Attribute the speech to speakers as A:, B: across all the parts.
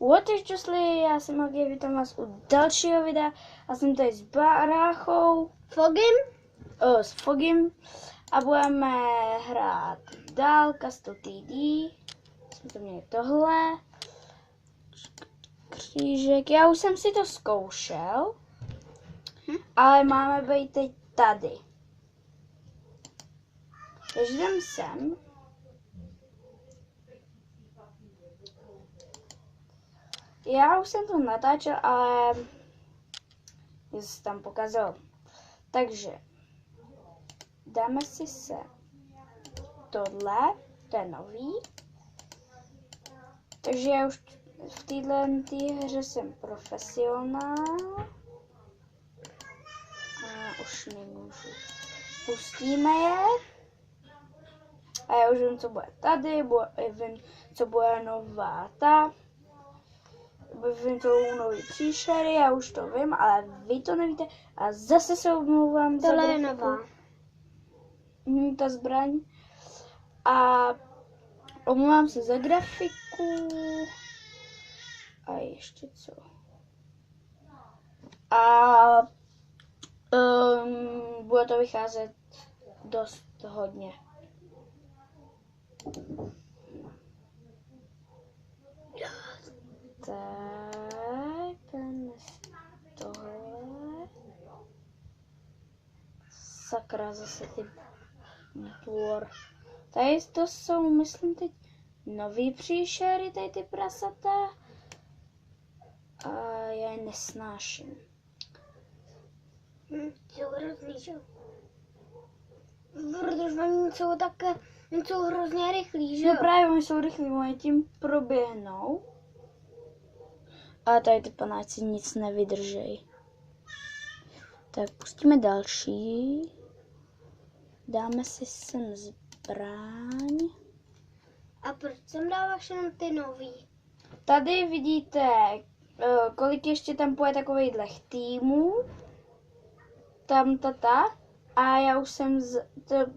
A: What is Jocelyn, já jsem Magie, vítám vás u dalšího videa a jsem tady s Bráchou, s Fogim a budeme hrát dál Castle TD. Jsme to měli tohle. Křížek, já už jsem si to zkoušel, ale máme být teď tady. Takže jdem sem. Já už jsem to natáčel, ale jsem tam pokazil. Takže dáme si se tohle, to je nový. Takže já už v této hře jsem profesionál. A už nemůžu. Pustíme je. A já už vím, co bude tady, vím, co bude nová ta. Vím, co budou nový příšery, já už to vím, ale vy to nevíte. A zase se omlouvám za
B: Tohle je
A: grafiku.
B: nová.
A: Ta zbraň. A omlouvám se za grafiku. A ještě co? A bude to vycházet dost hodně. Tak, dáme tohle. Sakra, zase ty bor. Tady to jsou, myslím, teď nový příšery, tady ty prasata. A já je nesnáším.
B: Jsou hrozný, že? Protože oni jsou také, jsou hrozně rychlí, že?
A: No právě, oni jsou rychlí, oni tím proběhnou. A tady ty panáci nic nevydržej. Tak pustíme další. Dáme si sem zbraň.
B: A proč sem dáváš jenom ty nový?
A: Tady vidíte, kolik ještě tam půjde takovejhlech týmů. Tam tata. A já už jsem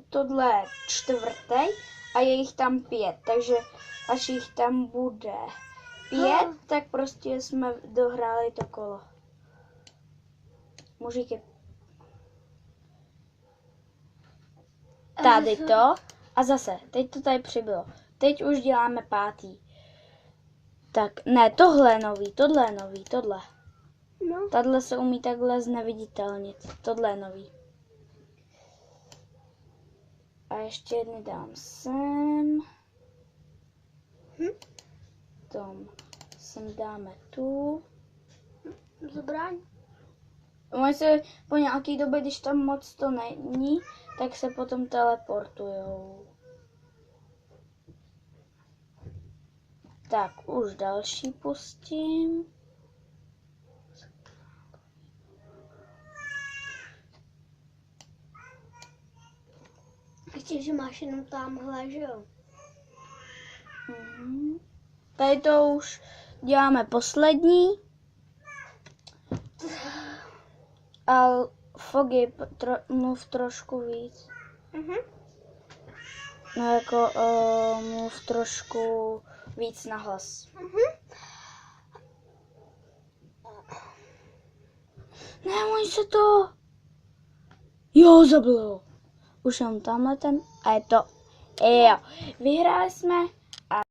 A: tohle čtvrtý a je jich tam 5. Takže až jich tam bude 5, tak prostě jsme dohráli to kolo. Mužíky. Tady to. A zase, teď to tady přibylo. Teď už děláme 5. Tak, ne, tohle je nový, tohle.
B: No.
A: Tahle se umí takhle zneviditelnit. Tohle je nový. A ještě jedny dám sem. Tom sem dáme tu.
B: Zbraň.
A: Oni se po nějaký době, když tam moc to není, tak se potom teleportujou. Tak, už další pustím.
B: Ještě, že máš jenom tamhle, že jo?
A: Tady to už děláme poslední. A Fogy, mluv trošku víc. No jako mluv trošku víc nahlas. Nemůj se to. Jo, zabilo. Už jenom tamhle ten a je to. Jo, vyhráli jsme.